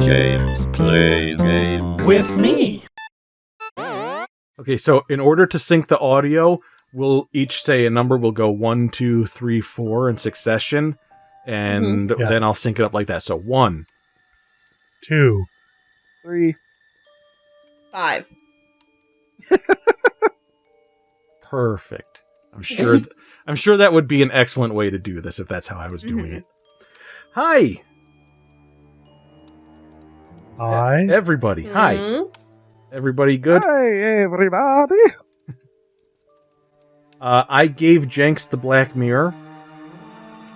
James plays games with me. Okay, so in order to sync the audio, we'll each say a number. We'll go 1, 2, 3, 4 in succession, and then I'll sync it up like that. So 1, 2, 3, 5. Perfect. I'm sure that would be an excellent way to do this if that's how I was doing it. Hi. Hi. Everybody. Hi. Everybody good? Hi, everybody. I gave Jenks the Black Mirror,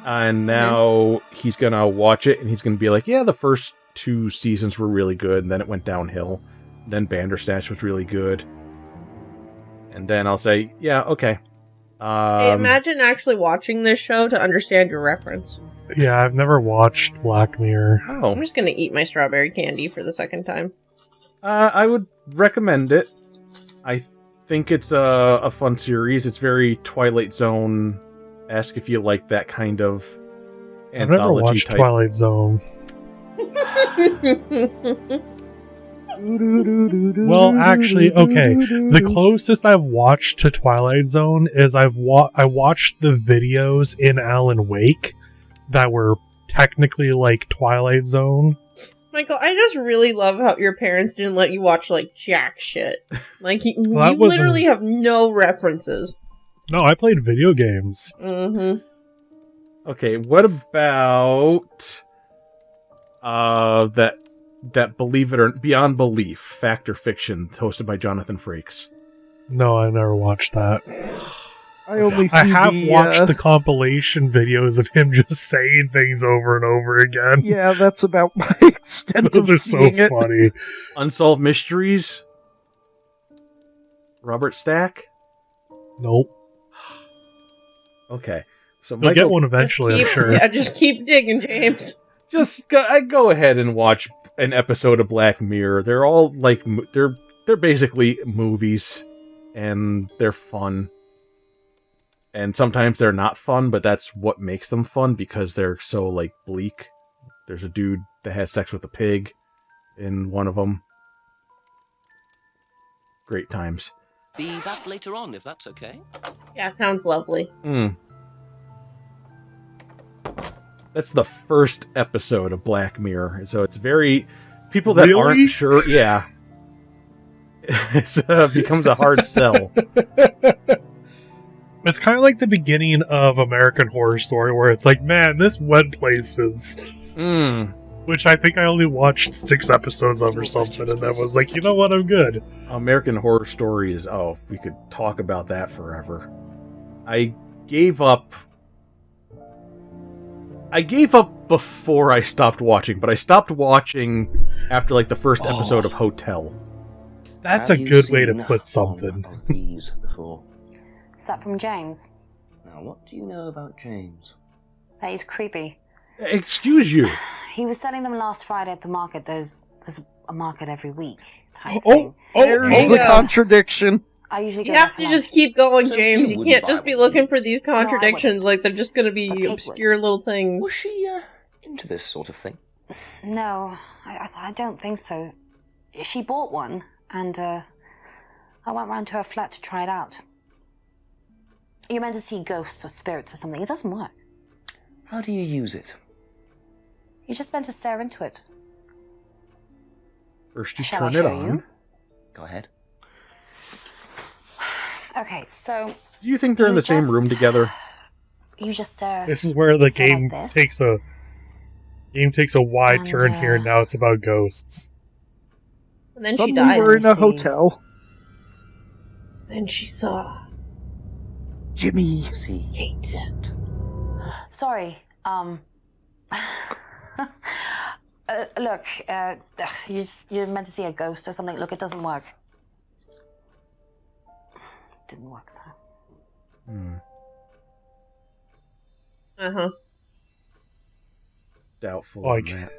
and now he's going to watch it, and he's going to be like, yeah, the first 2 seasons were really good, and then it went downhill. Then Bandersnatch was really good. And then I'll say, yeah, okay. Hey, imagine actually watching this show to understand your reference. Yeah, I've never watched Black Mirror. Oh. I'm just going to eat my strawberry candy for the second time. I would recommend it. I think it's a fun series. It's very Twilight Zone-esque if you like that kind of anthology I've never watched type. Twilight Zone. Well, actually, okay. The closest I've watched to Twilight Zone is I watched the videos in Alan Wake that were technically like Twilight Zone. Michael, I just really love how your parents didn't let you watch, like, jack shit. Like, you literally have no references. No, I played video games. Okay, what about that Believe It or Beyond Belief, Fact or Fiction, hosted by Jonathan Frakes? No, I never watched that. I have watched the compilation videos of him just saying things over and over again. Yeah, that's about my extent Those of are so seeing it. funny. Unsolved Mysteries, Robert Stack? Nope. Okay. So You'll get one eventually, I'm sure. Yeah, just keep digging, James. I go ahead and watch an episode of Black Mirror. They're all like they're basically movies, and they're fun. And sometimes they're not fun, but that's what makes them fun because they're so like bleak. There's a dude that has sex with a pig in one of them. Great times. Be back later on, if that's okay. Yeah, sounds lovely. That's the first episode of Black Mirror, so it's very people that Really? aren't sure. Yeah, it becomes a hard sell. It's kind of like the beginning of American Horror Story, where it's like, man, this went places. Which I think I only watched 6 episodes of or something, and then was like, you know what, I'm good. American Horror Story is, we could talk about that forever. I gave up before I stopped watching, but I stopped watching after like the first episode of Hotel. That's a good way to put something. These before. Is that from James? Now, what do you know about James? That he's creepy. Excuse you. He was selling them last Friday at the market. There's a market every week type thing. There's the contradiction. I usually go You have there for to lunch. just keep going, So James. you You wouldn't can't just buy be one, looking for James? these I contradictions like they're just going to But be Kate would. obscure little things. Was she, into this sort of thing? No, I don't think so. She bought one, and I went round to her flat to try it out. You're meant to see ghosts or spirits or something. It doesn't work. How do you use it? You're just meant to stare into it. First you Shall I turn it show on. you? Go ahead. Okay, so Do you think they're in You the same room just- together? you just stare. This is where the stare like game this. takes a wide And, turn here, and now it's about ghosts. And then she Suddenly died. we're in a See. hotel. And she saw Jimmy. See. Kate. Sorry, look, you're meant to see a ghost or something. Look, it doesn't work. Didn't work, so. Uh-huh. Doubtful Like- on that.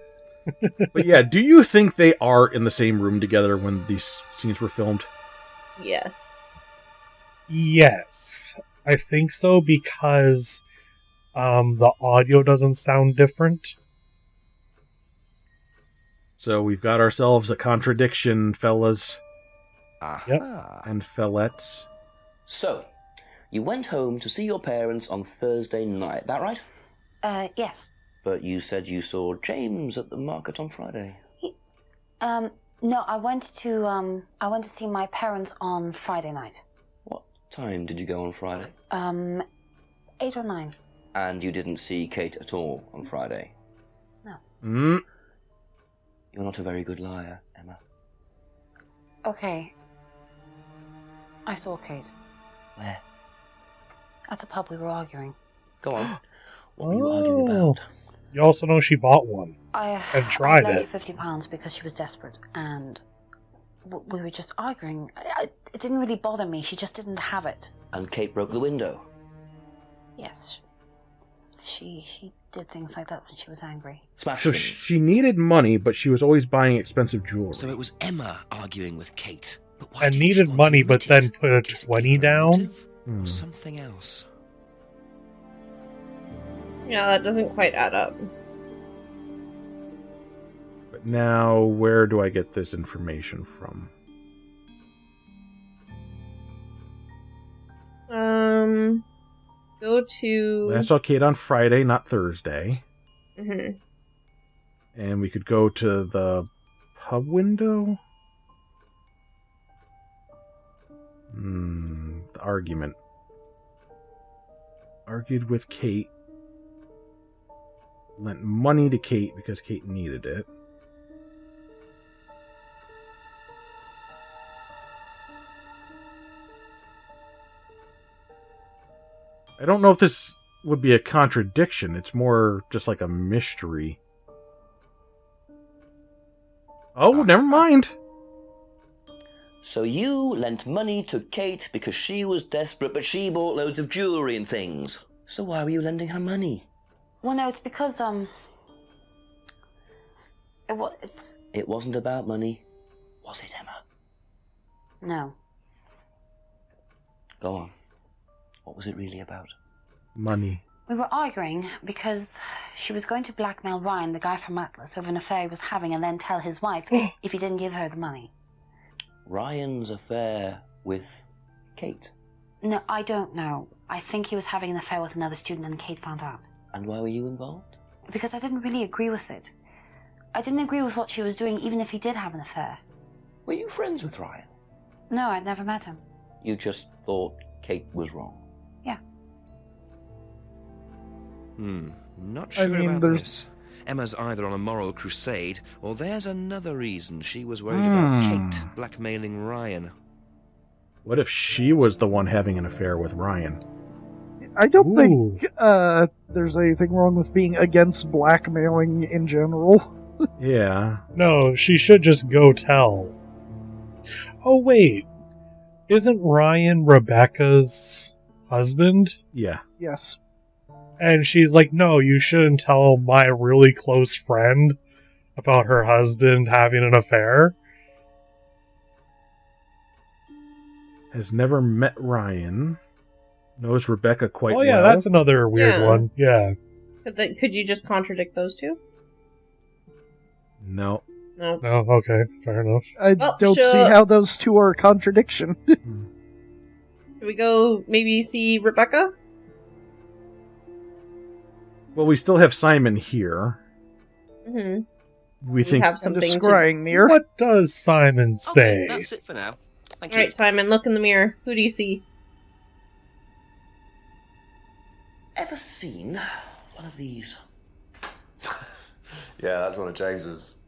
But yeah, do you think they are in the same room together when these scenes were filmed? Yes. Yes, I think so because the audio doesn't sound different. So we've got ourselves a contradiction, fellas Aha. and fellettes. So, you went home to see your parents on Thursday night, that right? Yes. But you said you saw James at the market on Friday. No, I went to see my parents on Friday night. What time did you go on Friday? 8 or 9. And you didn't see Kate at all on Friday? No. Mm. You're not a very good liar, Emma. Okay. I saw Kate. Where? At the pub we were arguing. Go on. What were you arguing about? You also know she bought one. I tried lent it. her £50 because she was desperate, and we were just arguing. It didn't really bother me. She just didn't have it. And Kate broke the window? Yes. She did things like that when she was angry. Smashed So things. she needed money, but she was always buying expensive jewelry. So it was Emma arguing with Kate. But why And didn't needed she want money, to but admit then it? put a Guess it 20 gave her a down? motive? Hmm. Or something else. Yeah, that doesn't quite add up. But now, where do I get this information from? Go to. I saw Kate on Friday, not Thursday. Mhm. And we could go to the pub window? The argument. Argued with Kate. Lent money to Kate because Kate needed it. I don't know if this would be a contradiction. It's more just like a mystery. Oh, never mind. So you lent money to Kate because she was desperate, but she bought loads of jewellery and things. So why were you lending her money? Well, no, it's because it's It wasn't about money, was it, Emma? no. Go on. What was it really about? Money. We were arguing because she was going to blackmail Ryan, the guy from Atlas, over an affair he was having, and then tell his wife if he didn't give her the money. Ryan's affair with Kate. No, I don't know. I think he was having an affair with another student, and Kate found out. And why were you involved? Because I didn't really agree with it. I didn't agree with what she was doing, even if he did have an affair. Were you friends with Ryan? No, I'd never met him. You just thought Kate was wrong. Yeah. Not sure mean, about there's- this. Emma's either on a moral crusade, or there's another reason she was worried about Kate blackmailing Ryan. What if she was the one having an affair with Ryan? I don't Ooh. think there's anything wrong with being against blackmailing in general. Yeah. No, she should just go tell. Oh, wait. Isn't Ryan Rebecca's husband? Yeah. Yes. And she's like, no, you shouldn't tell my really close friend about her husband having an affair. Has never met Ryan. Knows Rebecca quite Oh, yeah, well. that's another weird Yeah. one. Yeah. Could you just contradict those two? No. No. No, okay, fair enough. I Well, don't see sure. how those two are a contradiction. Should we go maybe see Rebecca? Well, we still have Simon here. Mm-hmm. We think have And a something to... scrying mirror. What does Simon Okay, say? that's it for now. Thank you. Alright, Simon, look in the mirror. Who do you see? Ever seen one of these? Yeah, that's one of James's.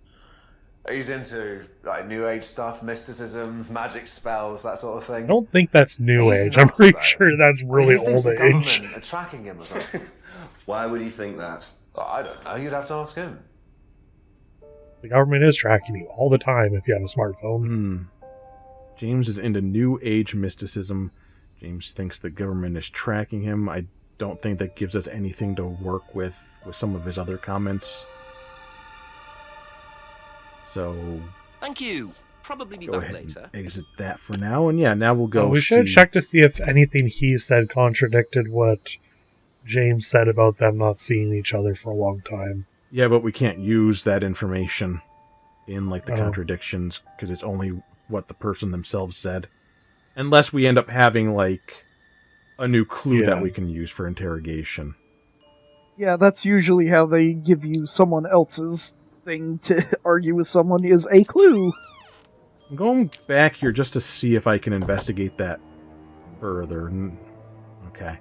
He's into like New Age stuff, mysticism, magic spells, that sort of I thing. don't think that's New He's Age. I'm nuts, pretty though. sure that's really He thinks old the age. government are tracking him or something. Why would he think that? Well, I don't know. You'd have to ask him. The government is tracking you all the time if you have a smartphone. James is into New Age mysticism. James thinks the government is tracking him. I don't think that gives us anything to work with some of his other comments. So Thank you. Probably be go back ahead later. and exit that for now. And yeah, now we'll go We should see- check to see if anything he said contradicted what James said about them not seeing each other for a long time. Yeah, but we can't use that information. in like the contradictions, because it's only what the person themselves said. Unless we end up having like a new clue that we can use for interrogation. Yeah, that's usually how they give you someone else's thing to argue with someone is a clue. I'm going back here just to see if I can investigate that further. Okay.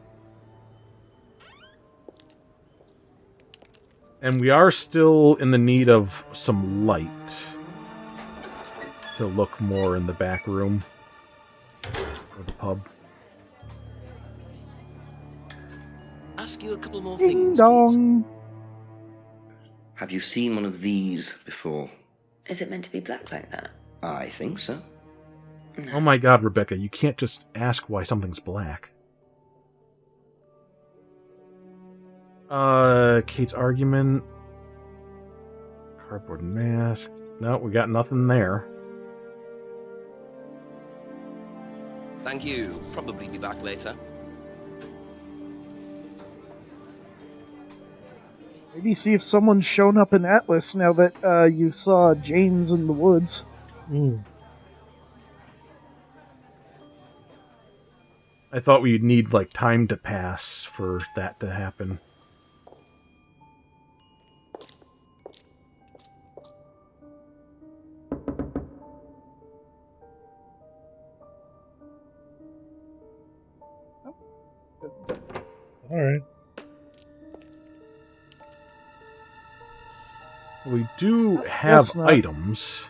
And we are still in the need of some light to look more in the back room of the pub. Ask you a couple more Ding things, dong. please. Have you seen one of these before? Is it meant to be black like that? I think so. Oh my god, Rebecca, you can't just ask why something's black. Kate's argument. Cardboard mask. No, we got nothing there. Thank you. Probably be back later. Maybe see if someone's shown up in Atlas now that you saw James in the woods. I thought we'd need, like, time to pass for that to happen. Alright. We do have items.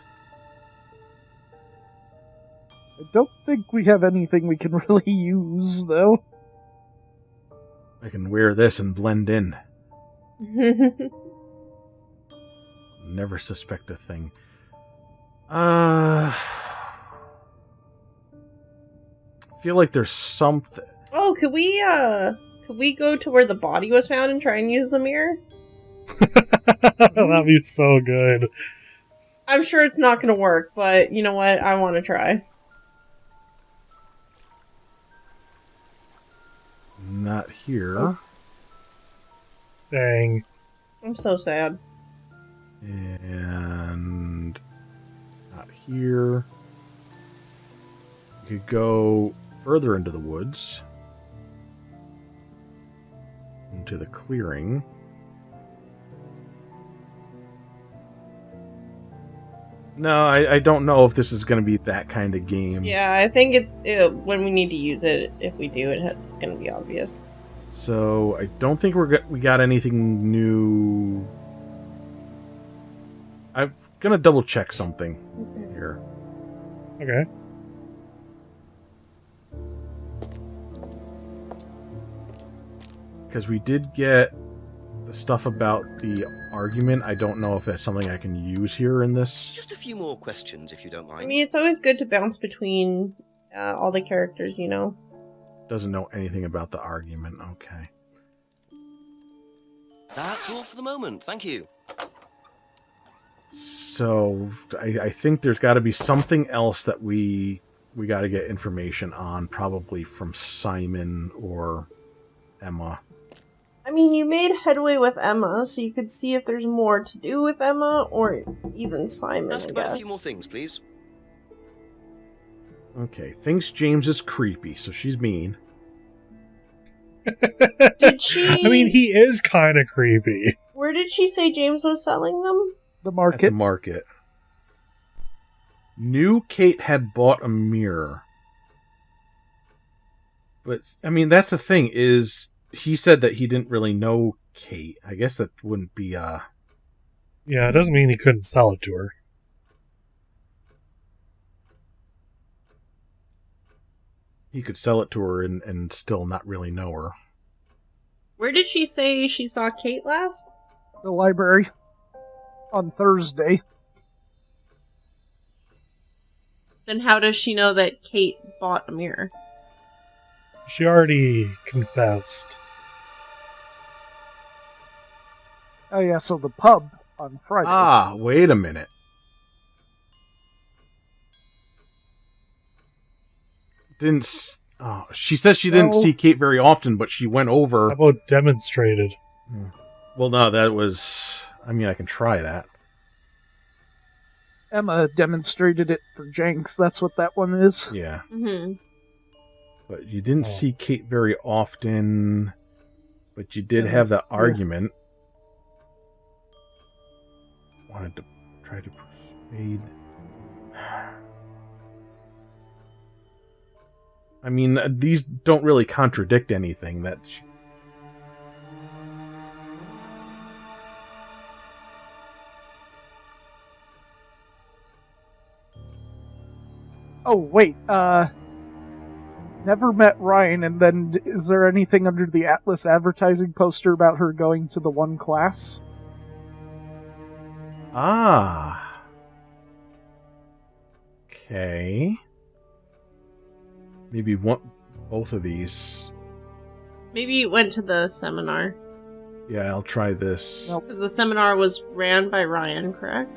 I don't think we have anything we can really use, though. I can wear this and blend in. Never suspect a thing. I feel like there's something. Oh, could we go to where the body was found and try and use the mirror? That'd be so good. I'm sure it's not going to work, but you know what? I want to try. Not here. Dang. I'm so sad. And not here. You could go further into the woods. Into the clearing. No, I don't know if this is going to be that kind of game. Yeah, I think when we need to use it, if we do, it's going to be obvious. So I don't think we got anything new. I'm gonna double check something here. Okay. Because we did get the stuff about the argument. I don't know if that's something I can use here in this. Just a few more questions, if you don't mind. I mean, it's always good to bounce between all the characters, you know? Doesn't know anything about the argument. Okay. That's all for the moment. Thank you. So, I think there's got to be something else that we got to get information on, probably from Simon or Emma. I mean, you made headway with Emma, so you could see if there's more to do with Emma, or even Simon, Ask about a few more things, please. Okay, thinks James is creepy, so she's mean. Did she... I mean, he is kind of creepy. Where did she say James was selling them? The market. At the market. Knew Kate had bought a mirror. But, I mean, that's the thing, is... He said that he didn't really know Kate. I guess that wouldn't be, Yeah, it doesn't mean he couldn't sell it to her. He could sell it to her and still not really know her. Where did she say she saw Kate last? The library. On Thursday. Then how does she know that Kate bought a mirror? She already confessed. Oh yeah, so the pub on Friday. Ah, wait a minute. She says she didn't see Kate very often, but she went over. How about demonstrated? Well, no, that was... I mean, I can try that. Emma demonstrated it for Jenks. That's what that one is. Yeah. Mm-hmm. But you didn't see Kate very often, but you did have the argument. Wanted to try to persuade. I mean, these don't really contradict anything. That. Oh, wait, never met Ryan, and then is there anything under the Atlas advertising poster about her going to the one class? Ah. Okay. Maybe both of these. Maybe you went to the seminar. Yeah, I'll try this. Nope. Because the seminar was ran by Ryan, correct?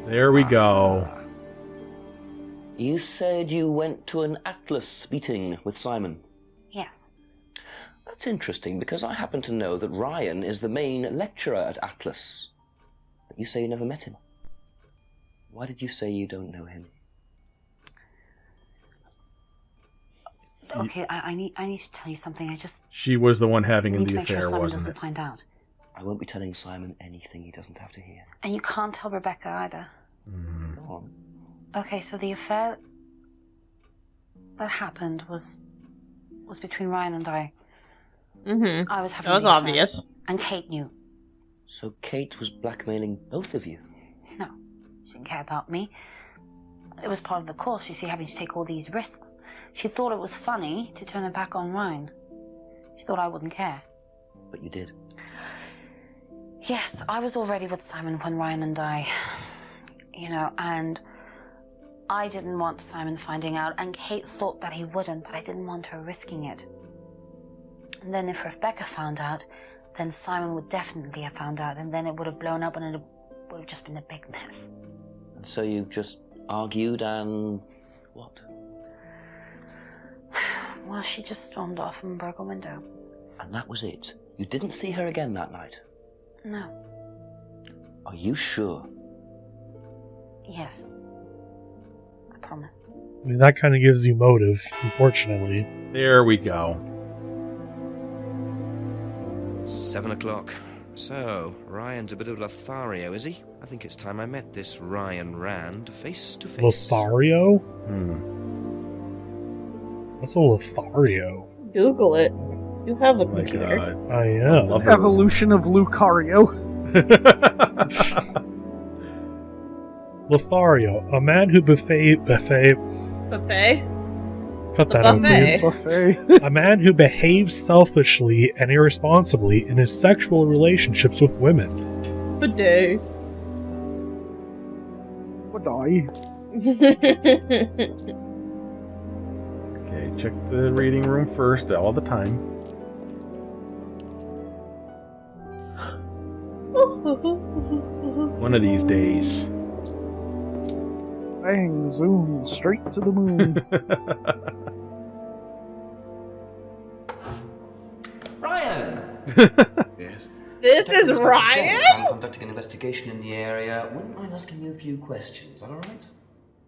There we go. You said you went to an Atlas meeting with Simon. Yes. That's interesting, because I happen to know that Ryan is the main lecturer at Atlas. But you say you never met him. Why did you say you don't know him? Okay, I need to tell you something. She was the one having need to the make sure affair, Simon wasn't doesn't it? find out. I won't be telling Simon anything he doesn't have to hear. And you can't tell Rebecca either. Go on. Okay, so the affair that happened was between Ryan and I. Mm-hmm. I was having That was the affair, obvious. and Kate knew. So Kate was blackmailing both of you? No, she didn't care about me. It was part of the course, you see, having to take all these risks. She thought it was funny to turn her back on Ryan. She thought I wouldn't care. But you did. Yes, I was already with Simon when Ryan and I, and I didn't want Simon finding out, and Kate thought that he wouldn't, but I didn't want her risking it. And then if Rebecca found out, then Simon would definitely have found out, and then it would have blown up, and it would have just been a big mess. And so you just argued and... what? Well, she just stormed off and broke a window. And that was it? You didn't see her again that night? No. Are you sure? Yes. I promise. I mean, that kind of gives you motive, unfortunately. There we go. 7 o'clock. So, Ryan's a bit of Lothario, is he? I think it's time I met this Ryan Rand face to face. Lothario? Hmm. What's a Lothario? Google it. You have a Like, computer. I am. Evolution of Lucario. Lothario, a man who buffet. Buffet? Cut that A out, please. Buffet. A man who behaves selfishly and irresponsibly in his sexual relationships with women. Bidet. Would I? Okay, check the reading room first, all the time. One of these days. Bang, zoom, straight to the moon. Ryan! Yes? This is Detective Inspector Ryan? Jenks, I'm conducting an investigation in the area. Wouldn't mind asking you a few questions. Is that alright?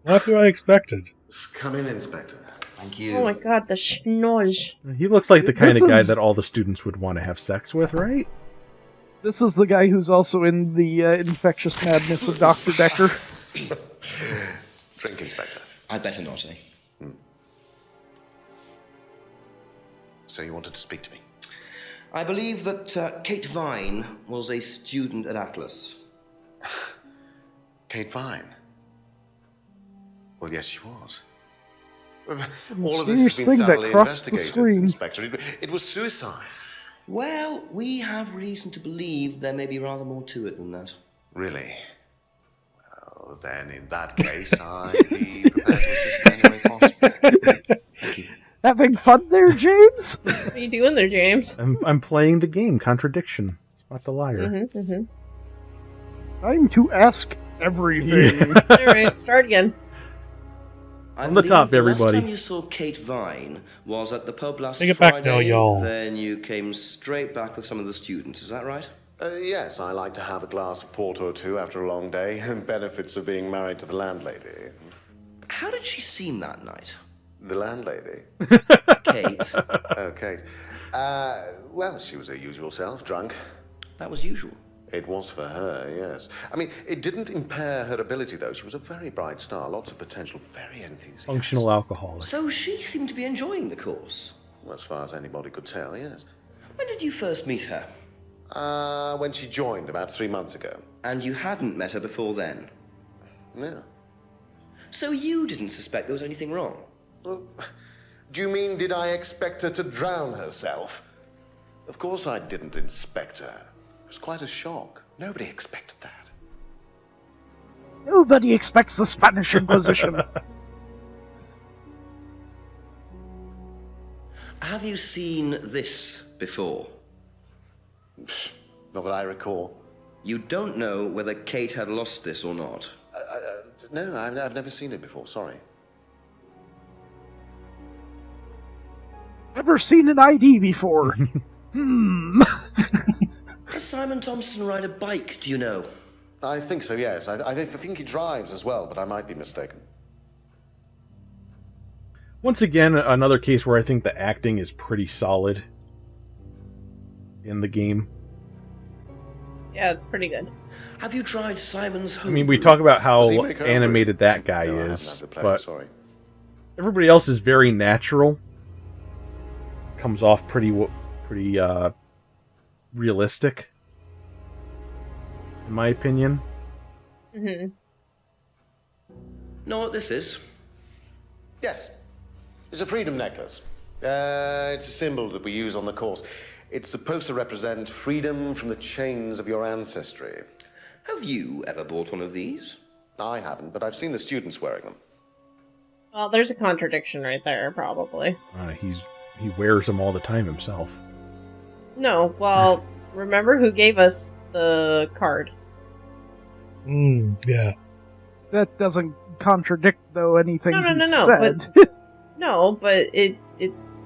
Not who I expected. Come in, Inspector. Thank you. Oh my god, the schnoz. He looks like the kind This of guy is- that all the students would want to have sex with, right? This is the guy who's also in the Infectious Madness of Dr. Decker. Drink, Inspector. I'd better not, eh? So you wanted to speak to me? I believe that Kate Vine was a student at Atlas. Kate Vine? Well, yes, she was. All of Mysterious this has thing been that thoroughly crossed the investigated, screen. Inspector. It was suicide. Well, we have reason to believe there may be rather more to it than that. Really? Well, then, in that case, I'd be prepared to assist in any way possible. Thank you. Having fun there, James? What are you doing there, James? I'm playing the game, Contradiction. Not the liar. Mm-hmm, mm-hmm. Time to ask everything. Alright, start again. I On the top, believe everybody. Last time you saw Kate Vine was at the pub last Take it Friday. back now, y'all. Then you came straight back with some of the students. Is that right? Yes, I like to have a glass of port or two after a long day, and benefits of being married to the landlady. How did she seem that night? The landlady? Kate. Oh, Kate. Well, she was her usual self, drunk. That was usual. It was for her, yes. I mean, it didn't impair her ability, though. She was a very bright star, lots of potential, very enthusiastic. Functional alcoholic. So she seemed to be enjoying the course? Well, as far as anybody could tell, yes. When did you first meet her? When she joined, about 3 months ago. And you hadn't met her before then? No. So you didn't suspect there was anything wrong? Well, do you mean, did I expect her to drown herself? Of course I didn't inspect her. It was quite a shock. Nobody expected that. Nobody expects the Spanish Inquisition. Have you seen this before? Not that I recall. You don't know whether Kate had lost this or not? No, I've never seen it before, sorry. Never seen an ID before. Does Simon Thompson ride a bike, do you know? I think so, yes. I think he drives as well, but I might be mistaken. Once again, another case where I think the acting is pretty solid in the game. Yeah, it's pretty good. Have you tried Simon's home? I mean, we talk about how animated that guy is, but everybody else is very natural. Comes off pretty realistic, in my opinion. Mm-hmm. Know what this is? Yes. It's a freedom necklace. It's a symbol that we use on the course. It's supposed to represent freedom from the chains of your ancestry. Have you ever bought one of these? I haven't, but I've seen the students wearing them. Well, there's a contradiction right there, probably. He wears them all the time himself. No, well, remember who gave us the card? Yeah. That doesn't contradict, though, anything No, he but said. no, but it's.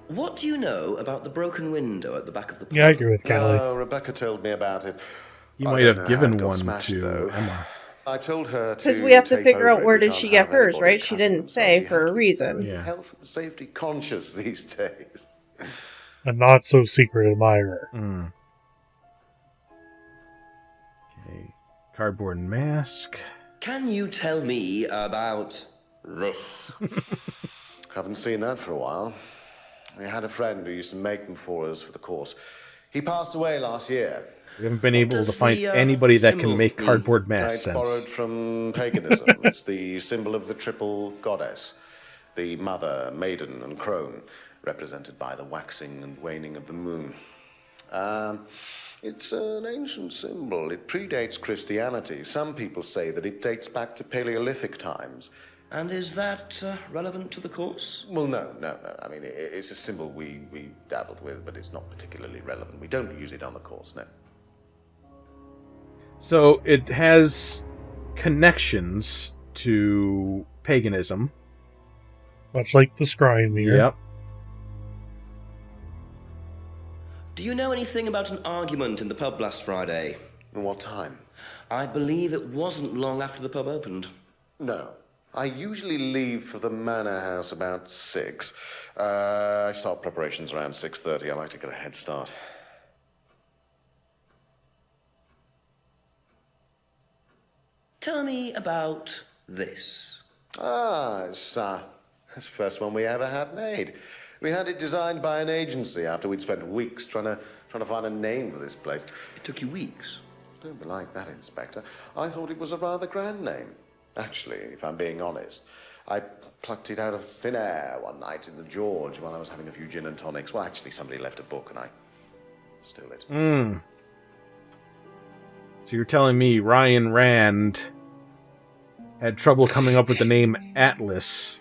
What do you know about the broken window at the back of the pub? Yeah, I agree with Callie. Rebecca told me about it. You might have given one to Emma. I told her to. Because we have to take figure over out where it. We did can't she get have hers, anybody right? She cutting didn't themselves. say You for have a to be reason. very Yeah. Health and safety conscious these days. A not so secret admirer. Okay. Cardboard mask. Can you tell me about this? Haven't seen that for a while. I had a friend who used to make them for us for the course. He passed away last year. We haven't been able to does find the, anybody that symbol can make mean? cardboard masks It's since. borrowed from paganism. It's the symbol of the triple goddess, the mother, maiden, and crone, represented by the waxing and waning of the moon. It's an ancient symbol. It predates Christianity. Some people say that it dates back to Paleolithic times. And is that relevant to the course? Well, no. I mean, it's a symbol we dabbled with, but it's not particularly relevant. We don't use it on the course, no. So it has connections to paganism. Much like the scrying mirror. Yep. Do you know anything about an argument in the pub last Friday? What time? I believe it wasn't long after the pub opened. No. I usually leave for the manor house about 6. I start preparations around 6:30. I like to get a head start. Tell me about this. It's the first one we ever had made. We had it designed by an agency after we'd spent weeks trying to find a name for this place. It took you weeks. Don't be like that, Inspector. I thought it was a rather grand name. Actually, if I'm being honest, I plucked it out of thin air one night in the George while I was having a few gin and tonics. Well, actually, somebody left a book and I stole it. So you're telling me Ryan Rand had trouble coming up with the name Atlas.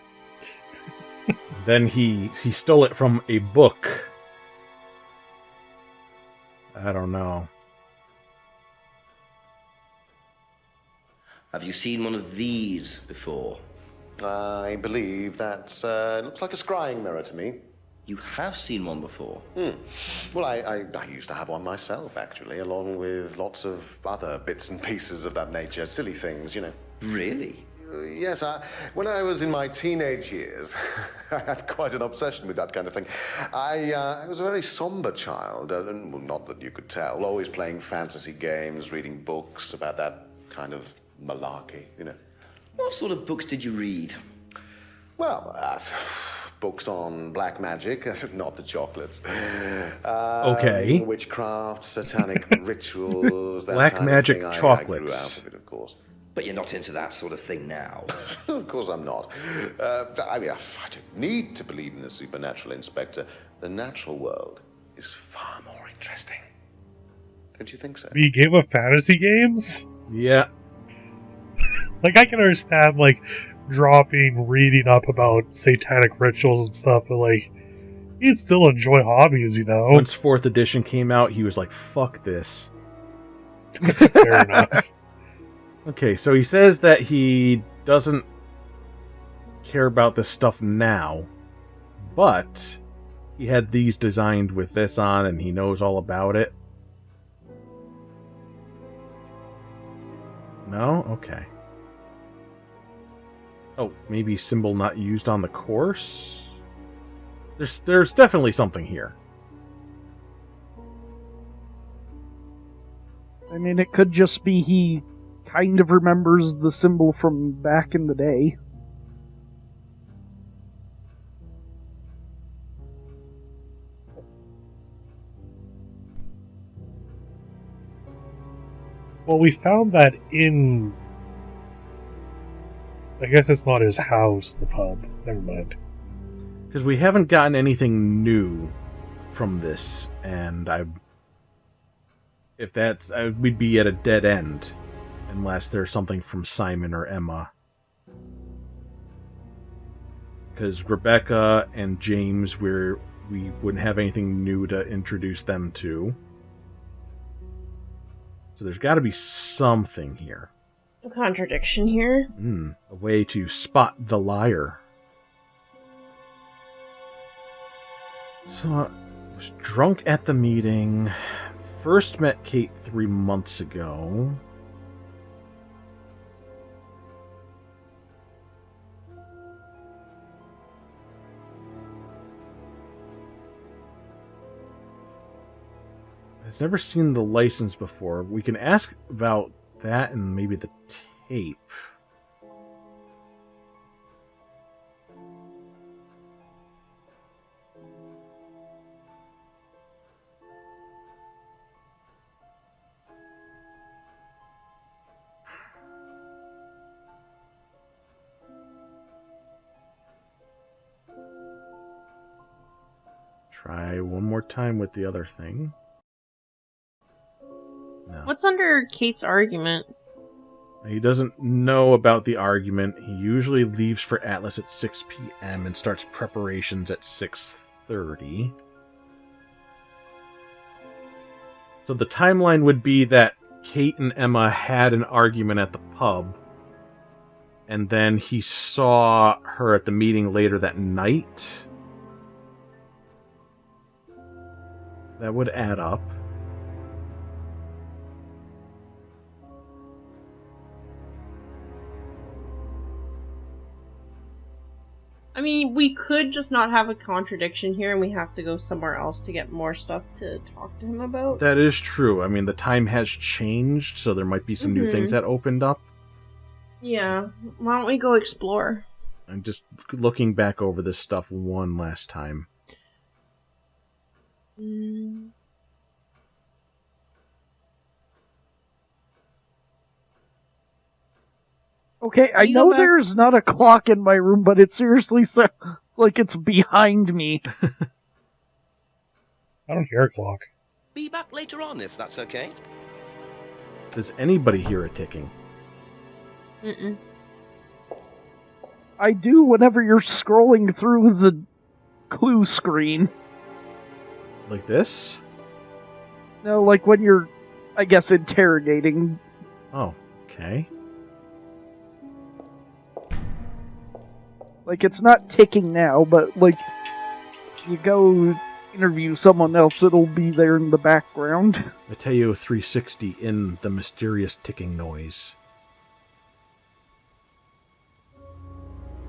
Then he stole it from a book. I don't know. Have you seen one of these before? I believe that looks like a scrying mirror to me. You have seen one before? Well, I used to have one myself, actually, along with lots of other bits and pieces of that nature. Silly things, you know. Really? Yes, when I was in my teenage years, I had quite an obsession with that kind of thing. I was a very somber child, and well, not that you could tell, always playing fantasy games, reading books about that kind of malarkey, you know. What sort of books did you read? Well, books on black magic, not the chocolates. Okay. Witchcraft, satanic rituals, that black kind magic of thing. chocolates. I grew out of it, of course. But you're not into that sort of thing now. Of course I'm not. I mean, I don't need to believe in the supernatural, Inspector. The natural world is far more interesting. Don't you think so? The game of fantasy games? Yeah. Like, I can understand, like, dropping, reading up about satanic rituals and stuff, but, like, you'd still enjoy hobbies, you know? Once 4th edition came out, he was like, fuck this. Fair enough. Okay, so he says that he doesn't care about this stuff now, but he had these designed with this on, and he knows all about it. No? Okay. Oh, maybe symbol not used on the course? There's definitely something here. I mean, it could just be he kind of remembers the symbol from back in the day. Well, we found that in... I guess it's not his house, the pub. Never mind. Because we haven't gotten anything new from this, and we'd be at a dead end unless there's something from Simon or Emma. Because Rebecca and James, we wouldn't have anything new to introduce them to. So there's got to be something here. A contradiction here. A way to spot the liar. So, I was drunk at the meeting. First met Kate 3 months ago. I've never seen the license before. We can ask about that and maybe the tape. Try one more time with the other thing. No. What's under Kate's argument? He doesn't know about the argument. He usually leaves for Atlas at 6 p.m. and starts preparations at 6:30. So the timeline would be that Kate and Emma had an argument at the pub, and then he saw her at the meeting later that night. That would add up. I mean, we could just not have a contradiction here and we have to go somewhere else to get more stuff to talk to him about. That is true. I mean, the time has changed, so there might be some new things that opened up. Yeah. Why don't we go explore? I'm just looking back over this stuff one last time. Okay, I know there's not a clock in my room, but it seriously sounds like it's behind me. I don't hear a clock. Be back later on, if that's okay. Does anybody hear it ticking? Mm-mm. I do whenever you're scrolling through the clue screen. Like this? No, like when you're, I guess, interrogating. Oh, okay. Like, it's not ticking now, but, like, you go interview someone else, it'll be there in the background. Mateo 360 in the mysterious ticking noise.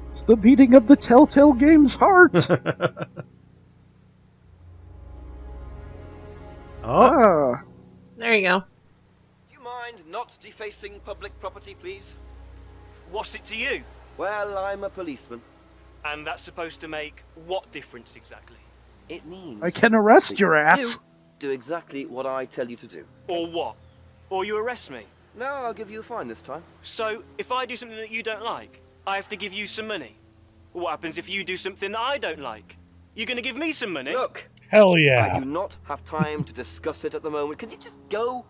It's the beating of the Telltale Game's heart! Oh. There you go. Do you mind not defacing public property, please? What's it to you? Well, I'm a policeman. And that's supposed to make what difference exactly? It means I can arrest your ass. do exactly what I tell you to do. Or what? Or you arrest me? No, I'll give you a fine this time. So, if I do something that you don't like, I have to give you some money? What happens if you do something that I don't like? You gonna give me some money? Look! Hell yeah. I do not have time to discuss it at the moment. Can you just go?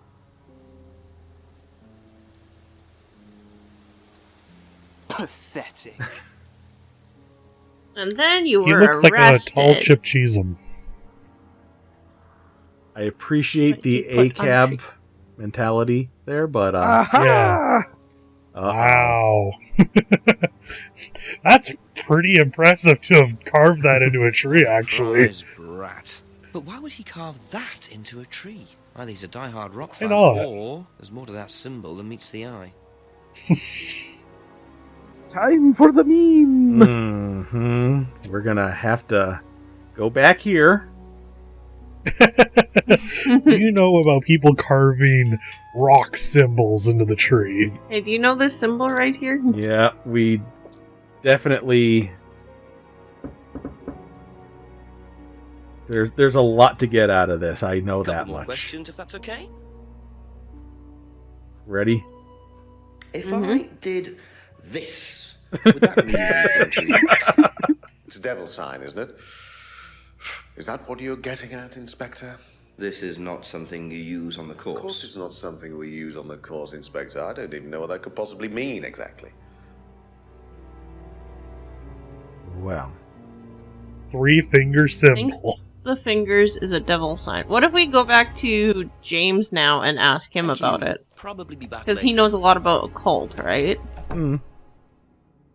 Pathetic. And then you He were looks like a arrested. tall Chip Cheesem. I appreciate the ACAB mentality there, but yeah. Wow. That's pretty impressive to have carved that into a tree, actually. Prize brat. But why would he carve that into a tree? Either he's a die-hard rock Why fan, not? or there's more to that symbol than meets the eye. Time for the meme! Mm-hmm. We're gonna have to go back here. Do you know about people carving rock symbols into the tree? Hey, do you know this symbol right here? Yeah, we definitely... There's a lot to get out of this, I know that Couple more much. questions, if that's okay? Ready? If I did this, would that mean... It's a devil sign, isn't it? Is that what you're getting at, Inspector? This is not something you use on the course. Of course it's not something we use on the course, Inspector. I don't even know what that could possibly mean, exactly. Well. 3-finger Thinks symbol. the fingers is a devil sign. What if we go back to James now and ask him about it? Probably be back Because he later. knows a lot about occult, right?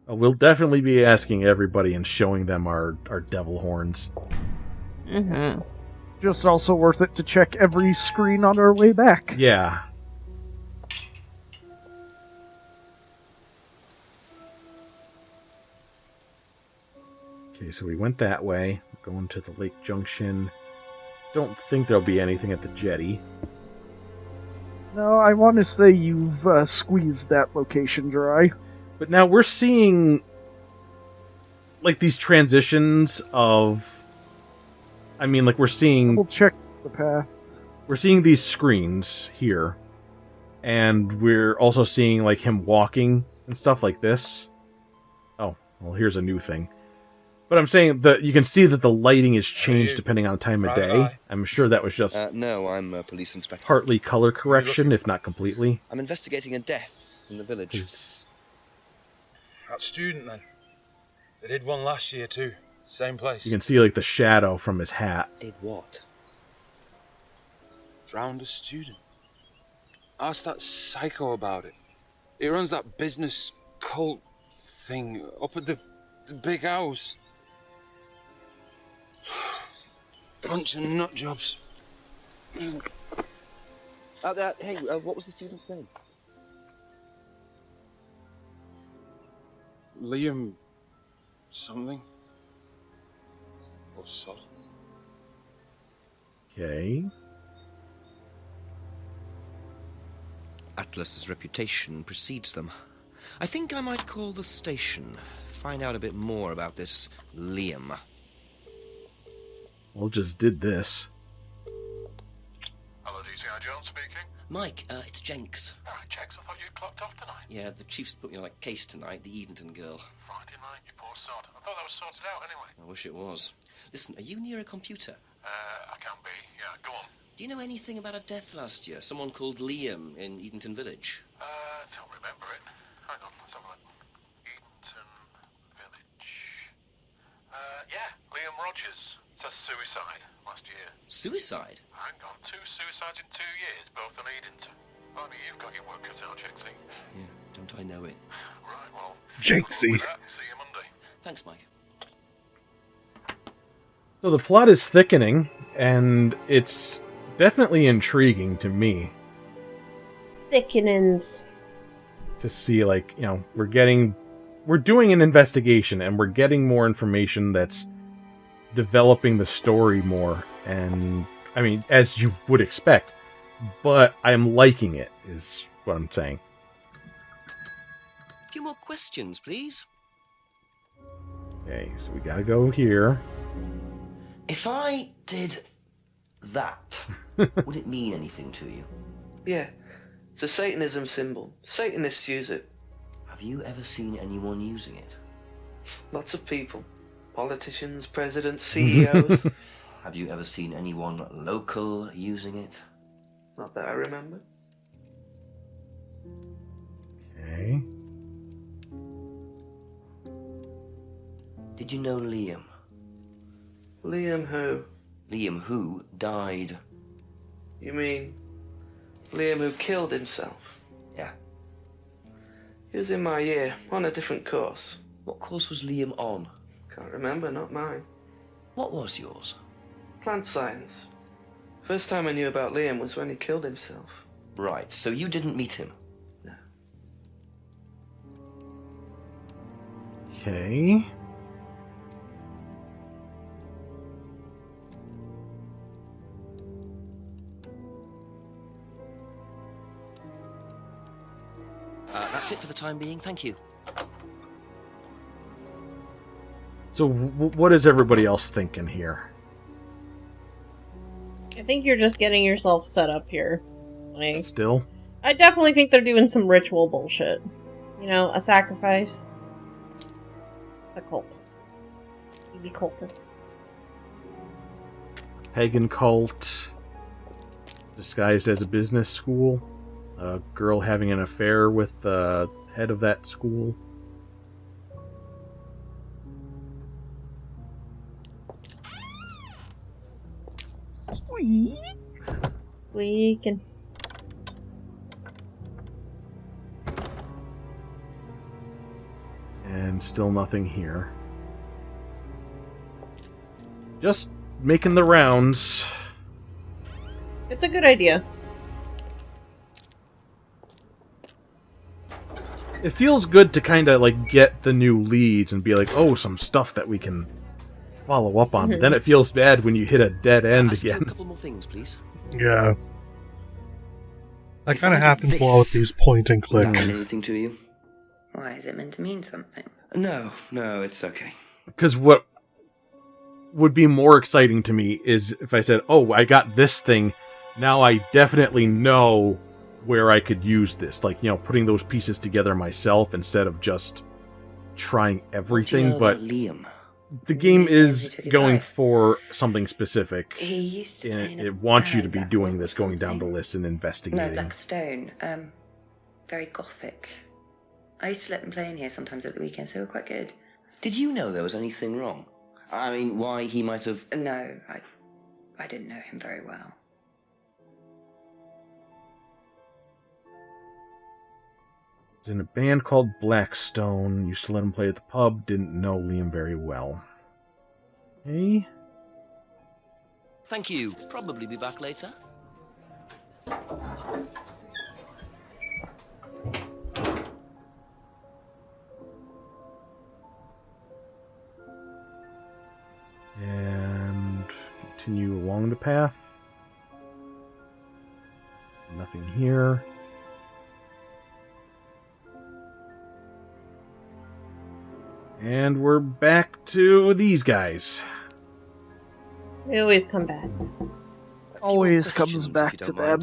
We'll definitely be asking everybody and showing them our devil horns. Mm-hmm. Just also worth it to check every screen on our way back. Yeah. Okay, so we went that way. Going to the Lake Junction. Don't think there'll be anything at the jetty. No, I want to say you've squeezed that location dry. But now we're seeing like these transitions of... I mean, like we're seeing... We'll check the path. We're seeing these screens here. And we're also seeing like him walking and stuff like this. Oh, well here's a new thing. But I'm saying that you can see that the lighting is changed depending on the time of day. I'm sure that was just No, I'm a police inspector. partly color correction, if not completely. I'm investigating a death in the village. That student, then. They did one last year, too. Same place. You can see like the shadow from his hat. Did what? Drowned a student. Ask that psycho about it. He runs that business cult thing up at the big house. Bunch of nut jobs. Hey, what was the student's name? Liam... something? Or something? Okay. Atlas's reputation precedes them. I think I might call the station. Find out a bit more about this Liam. Well, just did this. Hello, DCI Jones speaking. Mike, it's Jenks. Ah, Jenks, I thought you'd clocked off tonight. Yeah, the chief's put me on a case tonight, the Edenton girl. Friday night, you poor sod. I thought that was sorted out anyway. I wish it was. Listen, are you near a computer? I can be. Yeah, go on. Do you know anything about a death last year? Someone called Liam in Edenton Village? Don't remember it. Hang on, let's have a look. Edenton Village. Yeah, Liam Rogers. Says suicide last year. Suicide? Hang on, 2 suicides in 2 years, both on Edenton. Blimey, you've got your work cut out, Jenksy. Yeah, don't I know it? Right, well... Jenksy. See you Monday. Thanks, Mike. So the plot is thickening, and it's definitely intriguing to me. Thickenings. To see, like, you know, we're doing an investigation, and we're getting more information that's developing the story more, and, I mean, as you would expect, but I'm liking it, is what I'm saying. A few more questions, please. Okay, so we gotta go here. If I did that, would it mean anything to you? Yeah, it's a Satanism symbol. Satanists use it. Have you ever seen anyone using it? Lots of people. Politicians, presidents, CEOs. Have you ever seen anyone local using it? Not that I remember. Okay. Did you know Liam? Liam who? Liam who died. You mean Liam who killed himself? Yeah. He was in my year, on a different course. What course was Liam on? Can't remember, not mine. What was yours? Plant science. First time I knew about Liam was when he killed himself. Right, so you didn't meet him? No. Okay. That's it for the time being, thank you. So what is everybody else thinking here? I think you're just getting yourself set up here. Like, Still? I definitely think they're doing some ritual bullshit. You know, a sacrifice. It's a cult. You be culted. Pagan cult. Disguised as a business school. A girl having an affair with the head of that school. Squeak. Squeaking. And still nothing here. Just making the rounds. It's a good idea. It feels good to kind of like get the new leads and be like, oh, some stuff that we can follow up on. But then it feels bad when you hit a dead end again. A couple more things, please. Yeah. That kind of happens a lot with these point and click. Anything to you? Why, is it meant to mean something? No, it's okay. Because what would be more exciting to me is if I said, oh, I got this thing, now I definitely know where I could use this. Like, you know, putting those pieces together myself instead of just trying everything. But Liam? The game is going for something specific. He used to play in it wants you to be doing this, going down the list and investigating. No, Black Stone. Very gothic. I used to let them play in here sometimes at the weekends. They were quite good. Did you know there was anything wrong? I mean, why he might have... No, I didn't know him very well. Was in a band called Blackstone. Used to let him play at the pub. Didn't know Liam very well. Okay. Thank you. Probably be back later. And continue along the path. Nothing here. And we're back to these guys. They always come back. Always comes back to them.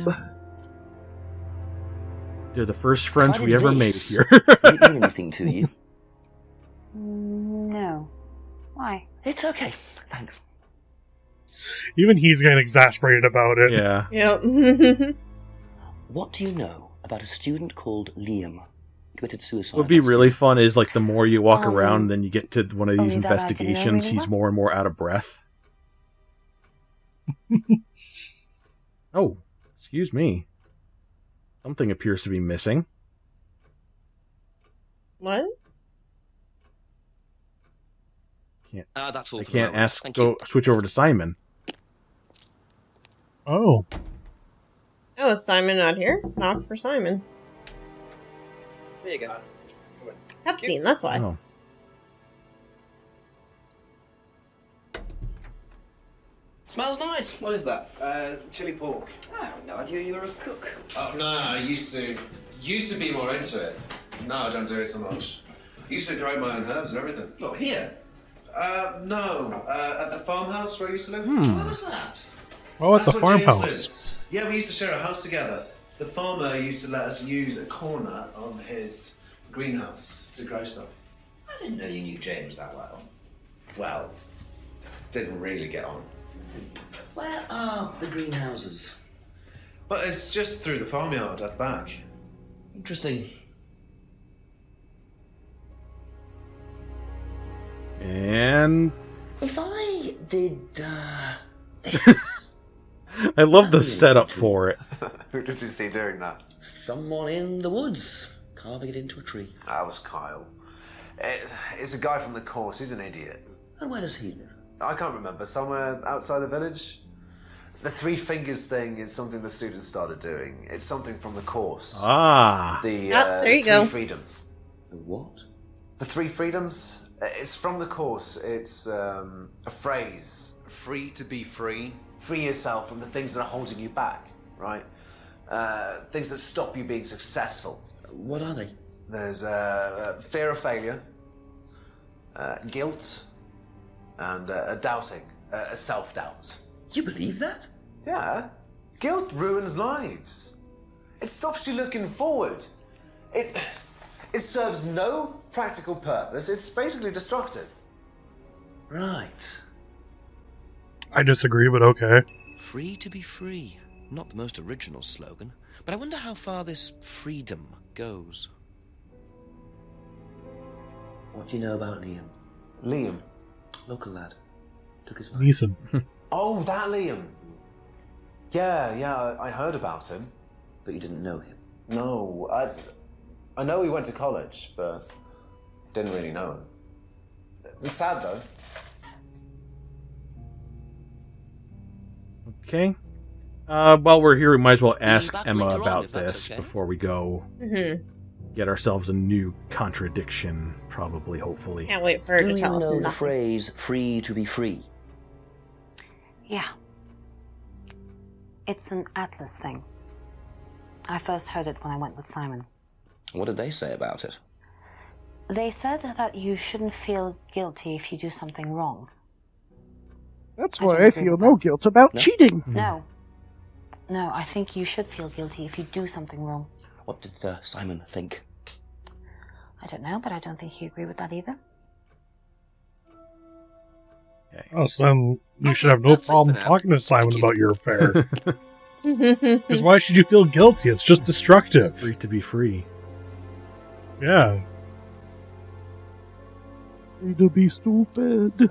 They're the first friends we ever made here. Did it mean anything to you? No. Why? It's okay. Thanks. Even he's getting exasperated about it. Yeah. Yep. What do you know about a student called Liam? Committed suicide. What would be really fun is like the more you walk around and then you get to one of these investigations, he's more and more out of breath. Oh, excuse me. Something appears to be missing. What? Can't, That's all I for the can't moment. ask. Thank Go you. switch over to Simon. Oh. Oh, is Simon not here? Knock for Simon. There you go. Cutscene, that's why. Oh. Smells nice. What is that? Chili pork. I had no idea you were a cook. Oh no, I used to be more into it. No, I don't do it so much. Used to grow my own herbs and everything. Not here. No. At the farmhouse where I used to live. Hmm. was that? Oh, at That's the where James farmhouse. lives. Yeah, we used to share a house together. The farmer used to let us use a corner of his greenhouse to grow stuff. I didn't know you knew James that well. Well, didn't really get on. Where are the greenhouses? But it's just through the farmyard at the back. Interesting. And If I did this, I love the setup for it. Who did you see doing that? someone in the woods carving it into a tree. That was Kyle. It's a guy from the course. He's an idiot. And where does he live? I can't remember. Somewhere outside the village. The three fingers thing is something the students started doing. It's something from the course. Ah. There you three go. freedoms. The what? The three freedoms. It's from the course. It's a phrase. Free to be free. Free yourself from the things that are holding you back, right? Things that stop you being successful. What are they? There's fear of failure, guilt, and a doubting, a self-doubt. You believe that? Yeah. Guilt ruins lives. It stops you looking forward. It serves no practical purpose. It's basically destructive. Right. I disagree, but okay. Free to be free. Not the most original slogan, but I wonder how far this freedom goes. What do you know about Liam? Liam? Local lad. Took his life. Neeson. Oh, that Liam. Yeah, I heard about him. But you didn't know him? No, I know he went to college, but didn't really know him. It's sad, though. Okay. While we're here, we might as well ask back Emma later on, about if that's this okay. before we go Mm-hmm. get ourselves a new contradiction, probably, hopefully. Can't wait for her Do to you tell us know the nothing. phrase free to be free? Yeah. It's an Atlas thing. I first heard it when I went with Simon. What did they say about it? They said that you shouldn't feel guilty if you do something wrong. That's I why don't I agree feel with no that. guilt about cheating. No. No, I think you should feel guilty if you do something wrong. What did Simon think? I don't know, but I don't think he agreed with that either. Oh, so then you should have no problem talking to Simon about your affair. Because why should you feel guilty? It's just destructive. Free to be free. Yeah. Free to be stupid.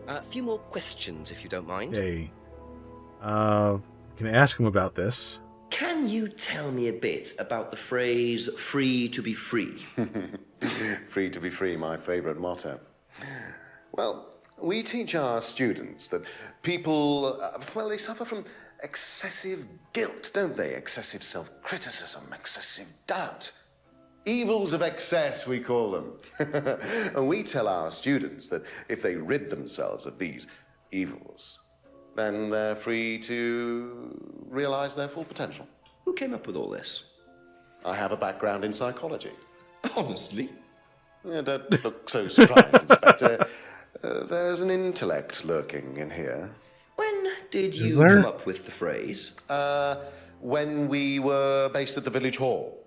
A few more questions, if you don't mind. Okay. Can I ask him about this? Can you tell me a bit about the phrase free to be free? Free to be free, my favourite motto. Well, we teach our students that people, they suffer from excessive guilt, don't they? Excessive self-criticism, excessive doubt. Evils of excess, we call them. And we tell our students that if they rid themselves of these evils, then they're free to realise their full potential. Who came up with all this? I have a background in psychology. Honestly? Yeah, don't look so surprised, Inspector. There's an intellect lurking in here. When did you there? come up with the phrase? When we were based at the village hall.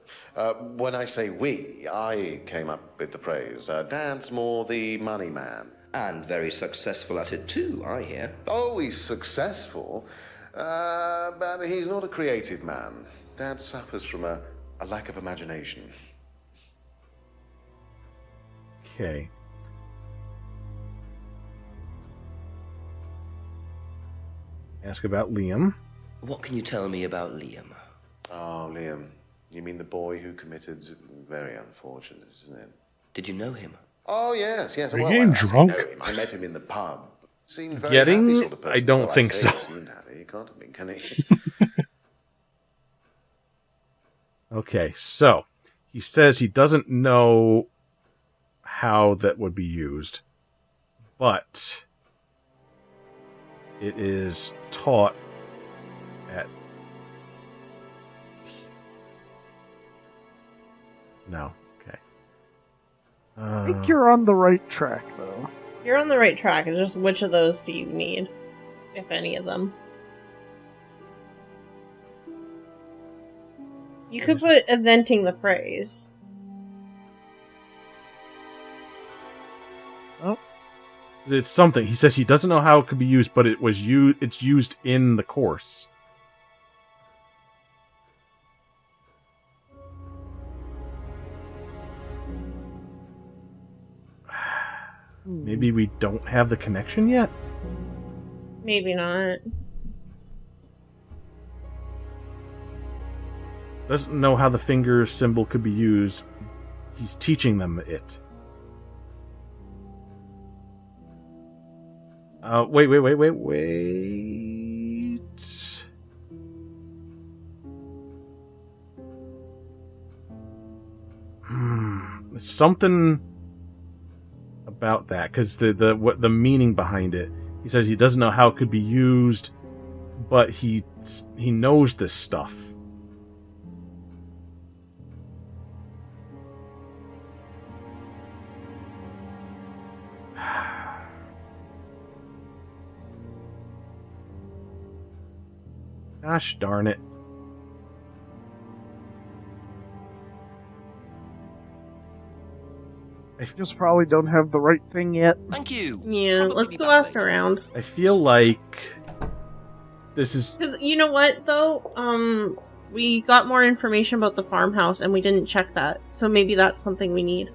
When I say we, I came up with the phrase. Dad's more the money man. And very successful at it too, I hear. Oh, he's successful, but he's not a creative man. Dad suffers from a lack of imagination. Okay. Ask about Liam. What can you tell me about Liam? Oh, Liam. You mean the boy who committed... Very unfortunate, isn't it? Did you know him? Oh, yes. Are you Well, getting I say drunk? know him. I met him in the pub. Seemed very Getting? happy sort of person. I don't Well, think say so. He seemed happy. He can't have been, can he? Okay, so he says he doesn't know how that would be used, but it is taught at... No, okay. I think you're on the right track, though. You're on the right track. It's just which of those do you need, if any of them? You could put inventing the phrase. Oh. It's something. He says he doesn't know how it could be used, but it's used in the course. Maybe we don't have the connection yet? Maybe not. Doesn't know how the finger symbol could be used. He's teaching them it. Wait. Something about that, because the meaning behind it. He says he doesn't know how it could be used, but he knows this stuff. Gosh darn it. I just probably don't have the right thing yet. Thank you. Yeah, let's go ask around. I feel like this is... Because you know what, though? We got more information about the farmhouse and we didn't check that. So maybe that's something we need.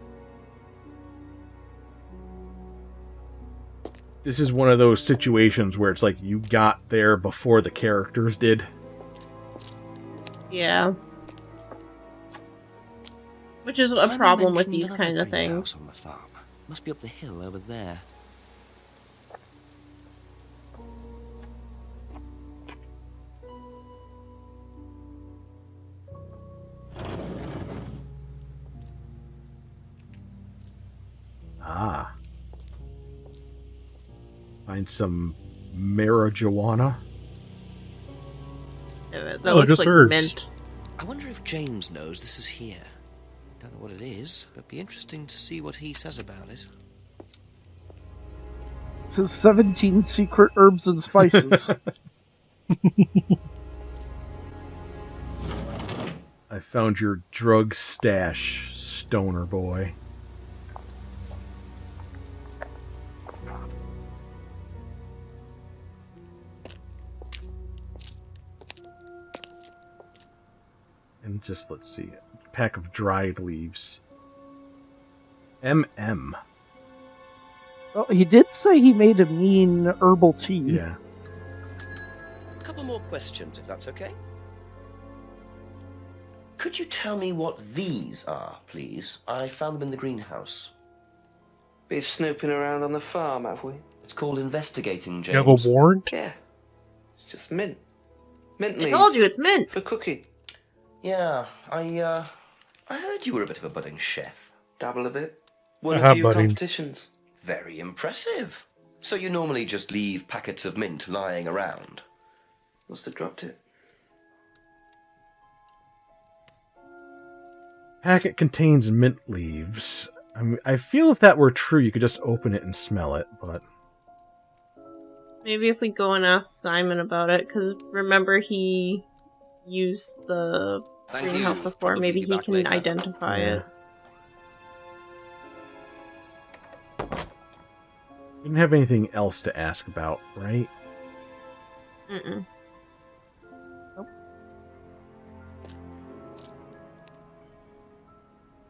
This is one of those situations where it's like you got there before the characters did. Yeah. Which is a problem with these kind of things. On the farm. Must be up the hill over there. Ah. Find some marijuana. That looks just like herbs. mint. I wonder if James knows this is here. Don't know what it is, but be interesting to see what he says about it. It says 17 secret herbs and spices. I found your drug stash, stoner boy. And just, let's see, a pack of dried leaves. MM. Well, he did say he made a mean herbal tea. Yeah. A couple more questions, if that's okay. Could you tell me what these are, please? I found them in the greenhouse. Been snooping around on the farm, have we? It's called investigating, James. You have a warrant? Yeah. It's just mint. Mint I leaves. told you, it's mint. For cooking. Yeah, I heard you were a bit of a budding chef. Dabble a bit. Won I a have few budding. competitions. Very impressive. So you normally just leave packets of mint lying around? Must have dropped it. Packet contains mint leaves. I feel if that were true, you could just open it and smell it, but... Maybe if we go and ask Simon about it, because remember he used the Thank greenhouse you. before. Probably Maybe be he back can later. identify Yeah. it. We didn't have anything else to ask about, right? Mm-mm.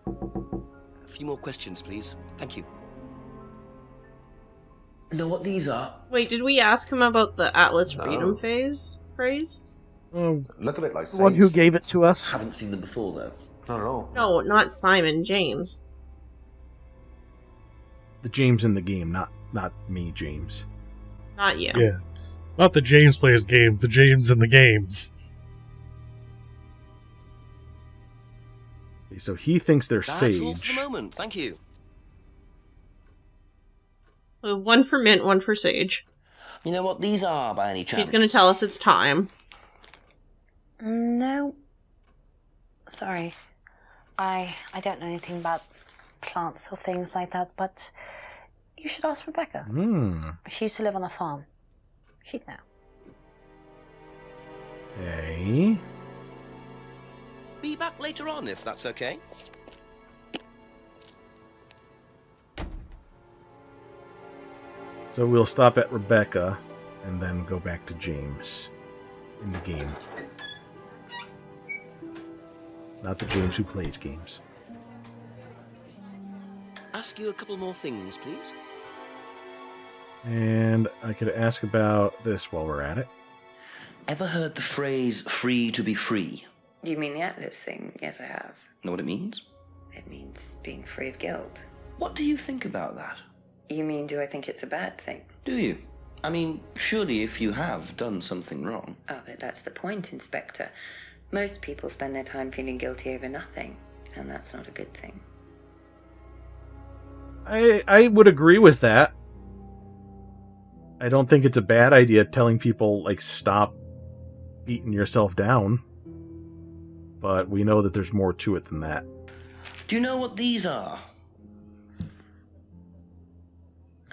A few more questions, please. Thank you. Know what these are? Wait, did we ask him about the Atlas Freedom No. phrase? Look a bit like The one who sage. gave it to us. Haven't seen them before, though. Not at all. No, not Simon, James. The James in the game, not me, James. Not you. Yeah. Not the James plays games, the James in the games. Okay, so he thinks they're That's sage. all for the moment. Thank you. One for mint, one for sage. You know what these are, by any chance? She's going to tell us it's time. No. Sorry. I don't know anything about plants or things like that, but you should ask Rebecca. She used to live on a farm. She'd know. Okay. Be back later on, if that's okay. So we'll stop at Rebecca and then go back to James in the game. Not the James who plays games. Ask you a couple more things, please. And I could ask about this while we're at it. Ever heard the phrase free to be free? Do you mean the Atlas thing? Yes, I have. Know what it means? It means being free of guilt. What do you think about that? You mean, do I think it's a bad thing? Do you? I mean, surely if you have done something wrong. Oh, but that's the point, Inspector. Most people spend their time feeling guilty over nothing, and that's not a good thing. I would agree with that. I don't think it's a bad idea telling people, like, stop beating yourself down. But we know that there's more to it than that. Do you know what these are?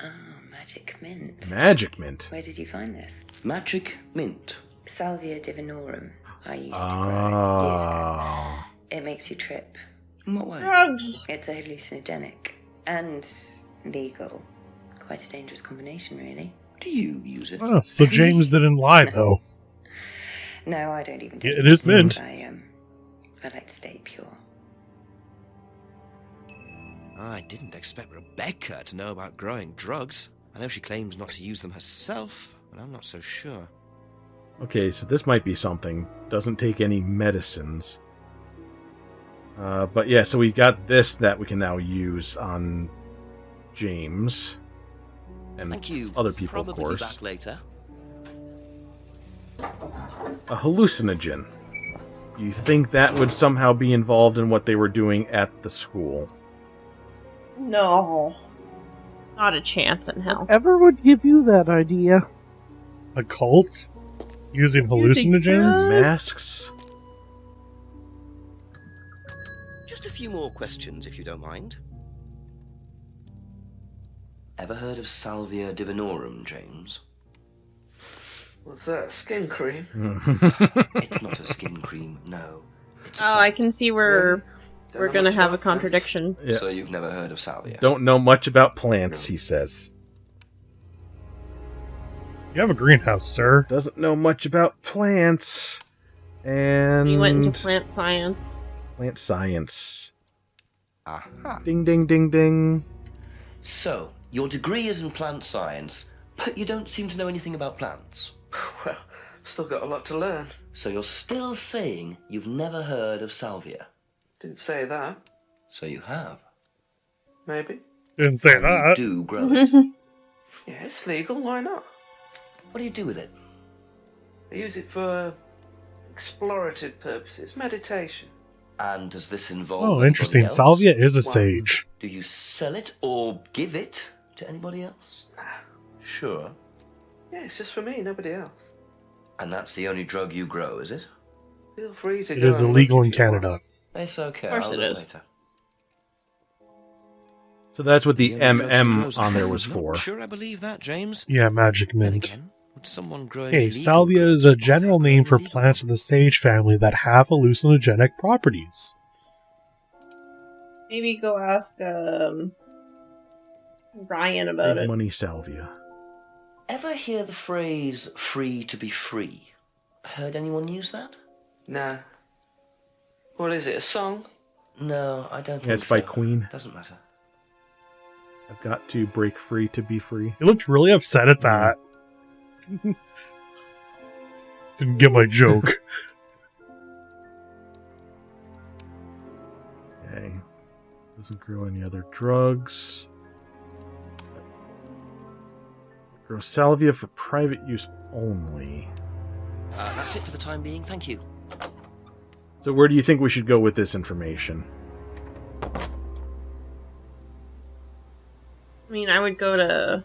Oh, magic mint. Magic mint? Where did you find this? Magic mint. Salvia divinorum. I used to grow years ago. Oh. It makes you trip. In what way? Drugs! It's a hallucinogenic. And legal. Quite a dangerous combination, really. Do you use it? Oh, so James didn't lie, though. No, I don't even Yeah, take it is mint. I like to stay pure. I didn't expect Rebecca to know about growing drugs. I know she claims not to use them herself, but I'm not so sure. Okay, so this might be something. Doesn't take any medicines. But yeah, so we got this that we can now use on James. And Thank you. other people, Probably of course. Be back later. A hallucinogen. You think that would somehow be involved in what they were doing at the school? No. Not a chance in hell. Whoever would give you that idea? A cult? Using hallucinogens? Masks? Just a few more questions, if you don't mind. Ever heard of Salvia divinorum, James? What's that? Skin cream? It's not a skin cream, no. Oh, I can see where we're gonna have a contradiction. Yeah. So you've never heard of salvia? Don't know much about plants, he says. You have a greenhouse, sir. Doesn't know much about plants. And He went into plant science. plant science. Aha. Ding ding ding ding. So, your degree is in plant science, but you don't seem to know anything about plants. Well, still got a lot to learn. So you're still saying you've never heard of salvia? Didn't say that. So you have. Maybe. Didn't say that. You do grow it. Yeah, it's legal. Why not? What do you do with it? I use it for explorative purposes, meditation. And does this involve Oh, anybody interesting. else? Salvia is a sage. Do you sell it or give it to anybody else? Sure. Yeah, it's just for me, nobody else. And that's the only drug you grow, is it? Feel free to It go is and illegal look in if you want. Canada. It's okay. Of course I'll it look is. later. So that's what the only drug he MM grows on there at was home. for. Not sure I believe that, James. Yeah, magic Then mint. again, would someone growing Hey, illegal salvia drugs is a want general that name for illegal? plants in the sage family that have hallucinogenic properties. Maybe go ask Ryan about Big it. money salvia. Ever hear the phrase free to be free? Heard anyone use that? Nah. What is it, a song? No, I don't Yeah, think it's by so. Queen. Doesn't matter. I've got to break free to be free. He looked really upset at that. Didn't get my joke. Okay. Doesn't grow any other drugs. Grow salvia for private use only. That's it for the time being, thank you. So where do you think we should go with this information? I mean, I would go to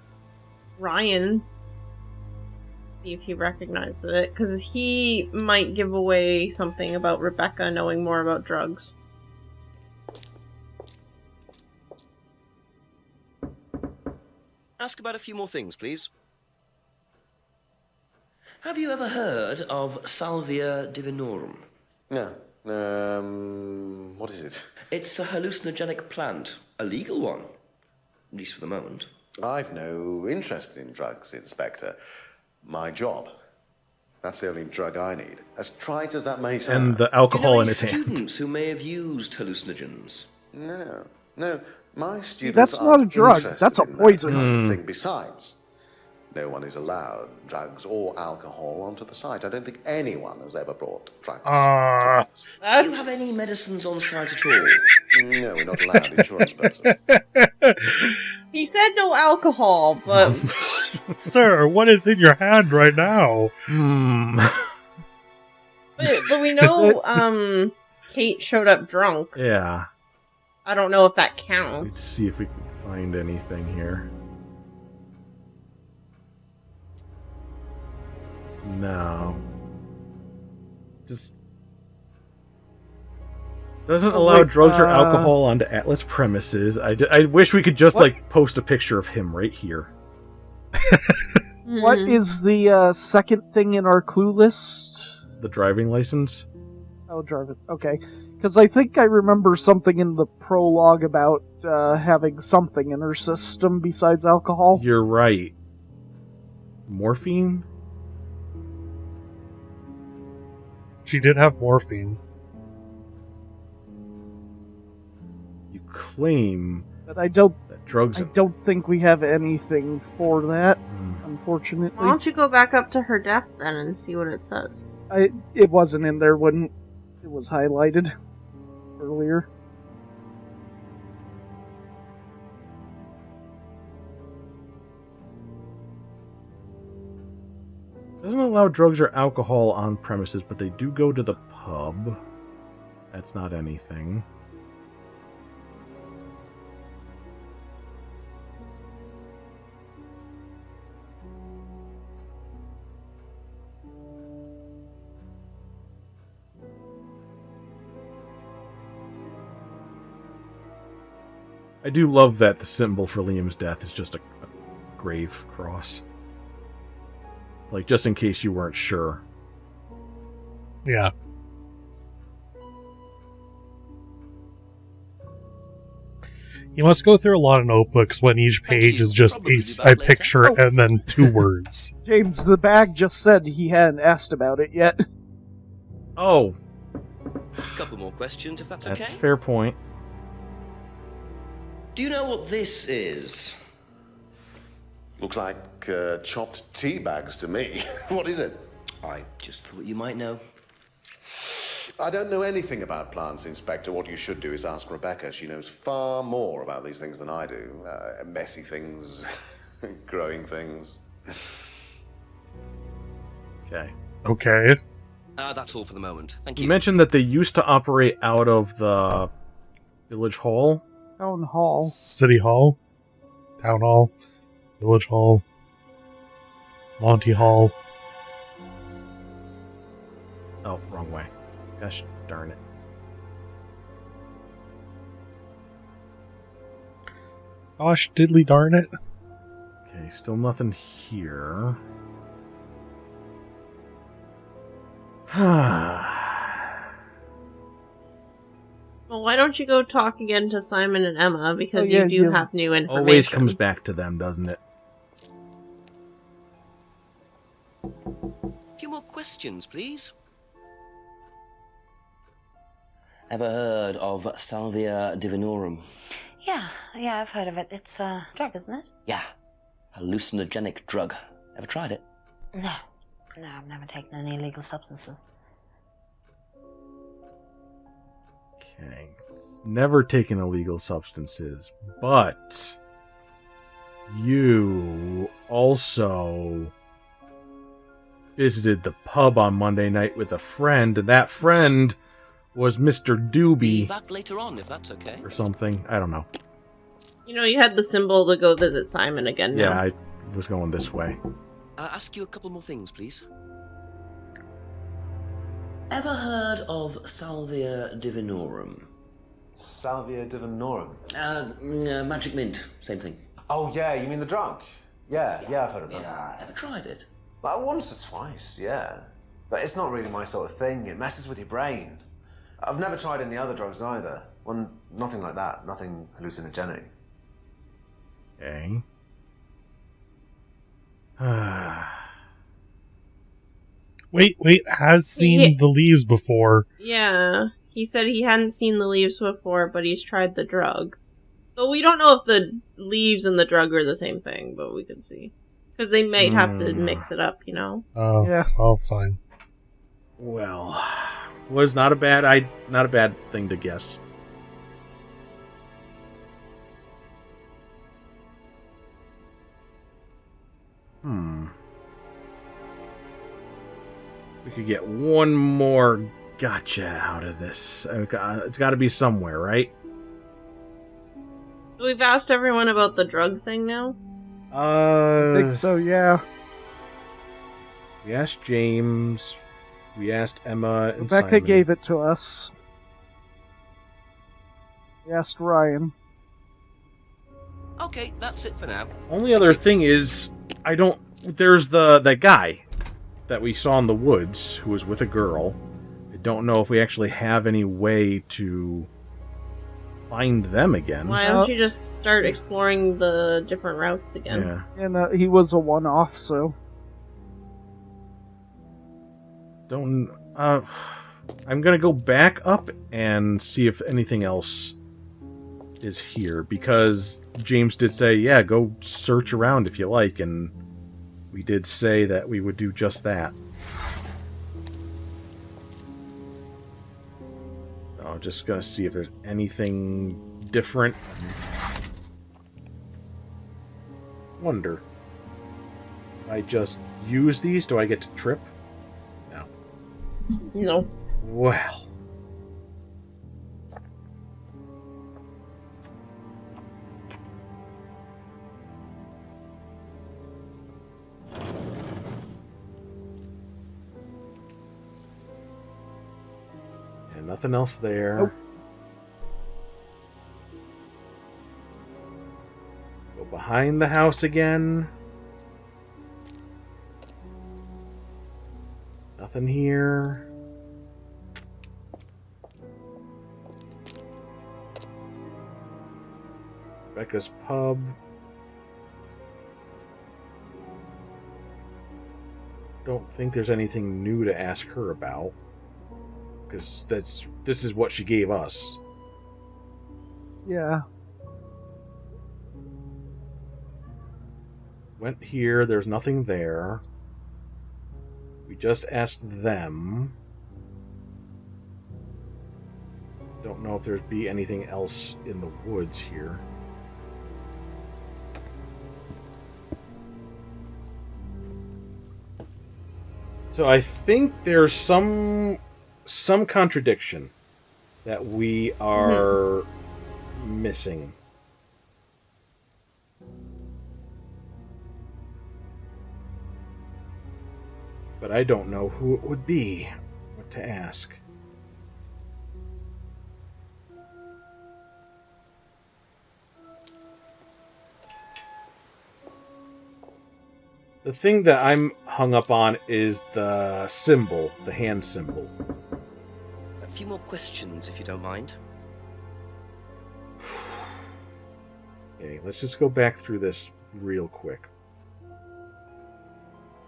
Ryan, see if he recognizes it, because he might give away something about Rebecca knowing more about drugs. Ask about a few more things, please. Have you ever heard of Salvia divinorum? No. What is it? It's a hallucinogenic plant, a legal one, at least for the moment. I've no interest in drugs, Inspector. My job. That's the only drug I need. As trite as that may sound. And the alcohol in his Do you know any hand. students who may have used hallucinogens? No. My students That's not a aren't drug. interested That's a in that poison. kind of thing. Besides, no one is allowed drugs or alcohol onto the site. I don't think anyone has ever brought drugs. Do you have any medicines on site at all? No, we're not allowed. Insurance purposes. He said no alcohol, but... Sir, what is in your hand right now? but we know Kate showed up drunk. Yeah. I don't know if that Let's counts. see if we can find anything here. No. Just doesn't allow drugs or alcohol onto Atlas premises. I wish we could just like post a picture of him right here. What is the second thing in our clue list? The driving license. Oh, driver. Okay. Because I think I remember something in the prologue about having something in her system besides alcohol. You're right. Morphine? She did have morphine. You claim But I don't. that drugs. I don't think we have anything for that, unfortunately. Why don't you go back up to her death then and see what it says? It wasn't in there when it was highlighted earlier. Doesn't allow drugs or alcohol on premises, but they do go to the pub. That's not anything. I do love that the symbol for Liam's death is just a grave cross. Like, just in case you weren't sure. Yeah. You must go through a lot of notebooks when each page is just a picture and then 2 words. James, the bag just said he hadn't asked about it yet. Oh. A couple more questions, if that's That's okay. fair point. Do you know what this is? Looks like chopped tea bags to me. What is it? I just thought you might know. I don't know anything about plants, Inspector. What you should do is ask Rebecca. She knows far more about these things than I do. Messy things, growing things. Okay. Okay. That's all for the moment. Thank You you. mentioned that they used to operate out of the village hall. Town hall. City Hall. Town Hall. Village Hall. Monty Hall. Oh, wrong way. Gosh darn it. Gosh diddly darn it. Okay, still nothing here. Well, why don't you go talk again to Simon and Emma, because yeah, you do have new information. Always comes back to them, doesn't it? A few more questions, please. Ever heard of Salvia divinorum? Yeah, I've heard of it. It's a drug, isn't it? Yeah. Hallucinogenic drug. Ever tried it? No. No, I've never taken any illegal substances. Okay. Never taken illegal substances, but you also visited the pub on Monday night with a friend, and that friend was Mr. Be Doobie back later on, if that's okay. or something. I don't know. You know, you had the symbol to go visit Simon again now. Yeah, I was going this way. Ask you a couple more things, please. Ever heard of Salvia Divinorum? Salvia Divinorum? Magic mint, same thing. Oh, yeah, you mean the drug? Yeah, I've heard of that. Yeah, ever tried it? Like, once or twice, yeah. But it's not really my sort of thing. It messes with your brain. I've never tried any other drugs either. Well, nothing like that. Nothing hallucinogenic. Okay. Wait, has seen the leaves before. Yeah, he said he hadn't seen the leaves before, but he's tried the drug. So we don't know if the leaves and the drug are the same thing, but we could see. Because they might have to mix it up, you know? Oh, yeah. Oh, fine. Well, was not a bad thing to guess. We could get one more gotcha out of this. It's got to be somewhere, right? So we've asked everyone about the drug thing now? I think so, yeah. We asked James. We asked Emma and Rebecca Simon. gave it to us. We asked Ryan. Okay, that's it for now. Only other thing is, there's that guy that we saw in the woods who was with a girl. I don't know if we actually have any way to find them again. Why don't you just start exploring the different routes again? Yeah. And he was a one-off, so... I'm gonna go back up and see if anything else is here, because James did say, yeah, go search around if you like, and we did say that we would do just that. I'm just gonna see if there's anything different. Wonder. If I just use these, do I get to trip? No. No. Well. And nothing else there. Nope. Go behind the house again. Nothing here. Rebecca's pub. Don't think there's anything new to ask her about, because this is what she gave us. Yeah. Went here, there's nothing there. We just asked them. Don't know if there'd be anything else in the woods here. So I think there's some contradiction that we are missing. But I don't know who it would be, what to ask. The thing that I'm hung up on is the symbol, the hand symbol. A few more questions, if you don't mind. Okay, let's just go back through this real quick.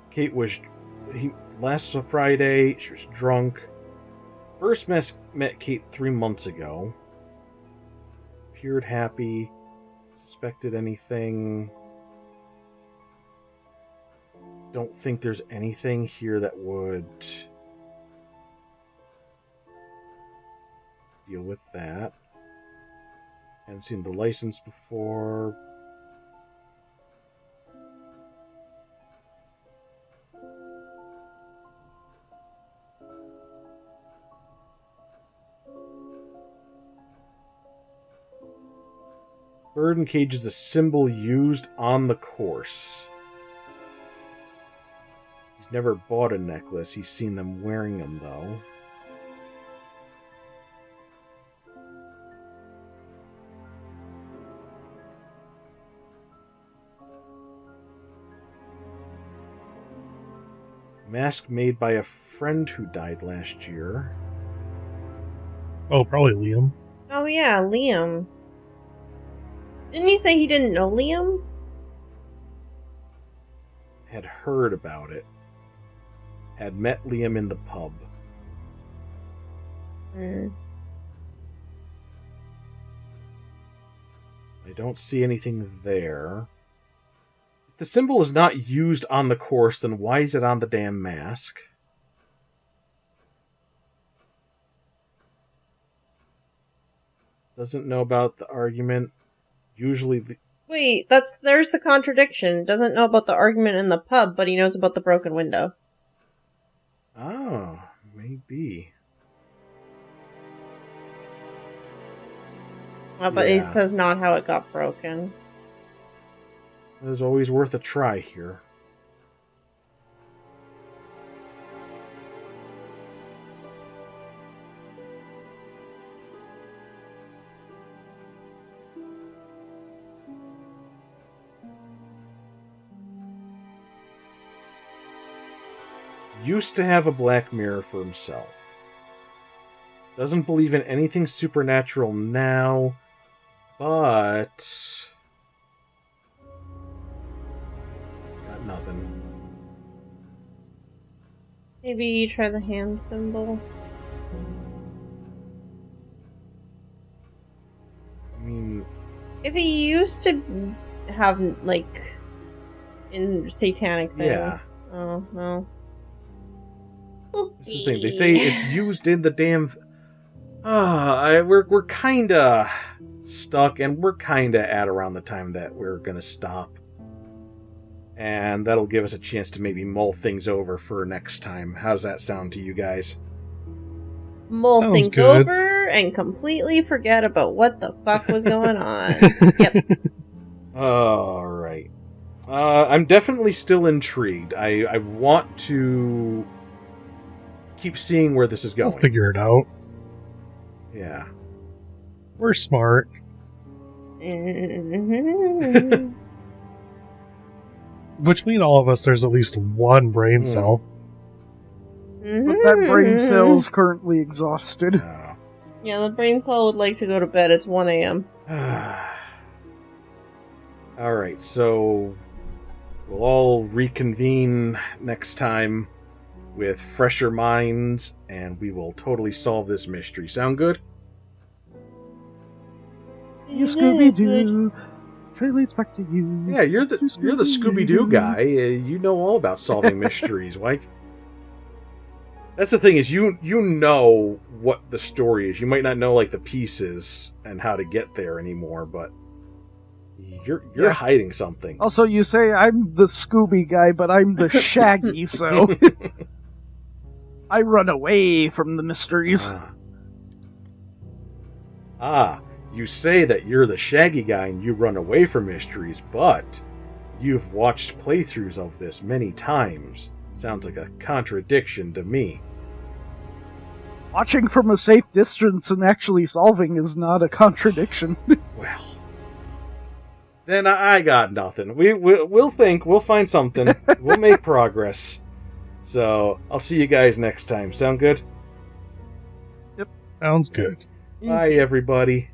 Kate was... last Friday, she was drunk. First met Kate 3 months ago. Appeared happy. Suspected anything... don't think there's anything here that would deal with that. Haven't seen the license before. Bird and cage is a symbol used on the course. He's never bought a necklace. He's seen them wearing them, though. Mask made by a friend who died last year. Oh, probably Liam. Oh yeah, Liam. Didn't he say he didn't know Liam? Had heard about it. Had met Liam in the pub. Mm. I don't see anything there. If the symbol is not used on the course, then why is it on the damn mask? Doesn't know about the argument. Usually Wait, there's the contradiction. Doesn't know about the argument in the pub, but he knows about the broken window. Oh, maybe. But Yeah. it says not how it got broken. It was always worth a try here. Used to have a black mirror for himself. Doesn't believe in anything supernatural now, but... got nothing. Maybe you try the hand symbol. I mean... If he used to have, like, in satanic things. Yeah. Oh, no. That's the thing. They say it's used in the damn... we're kinda stuck, and we're kinda at around the time that we're gonna stop. And that'll give us a chance to maybe mull things over for next time. How does that sound to you guys? Mull Sounds things good. over and completely forget about what the fuck was going on. Yep. Alright. I'm definitely still intrigued. I want to keep seeing where this is going. We'll figure it out. Yeah. We're smart. Between all of us, there's at least one brain cell. But that brain cell is currently exhausted. Yeah, the brain cell would like to go to bed. It's 1 a.m. Alright, so we'll all reconvene next time with fresher minds, and we will totally solve this mystery. Sound good? You Scooby-Doo, trail leads back to you. Yeah, you're the Scooby-Doo guy. You know all about solving mysteries, Mike. That's the thing, is you know what the story is. You might not know like the pieces and how to get there anymore, but you're hiding something. Also, you say I'm the Scooby guy, but I'm the Shaggy, so I run away from the mysteries. You say that you're the Shaggy guy and you run away from mysteries, but you've watched playthroughs of this many times. Sounds like a contradiction to me. Watching from a safe distance and actually solving is not a contradiction. Well, then I got nothing. We'll think. We'll find something. We'll make progress. So, I'll see you guys next time. Sound good? Yep. Sounds good. Bye, everybody.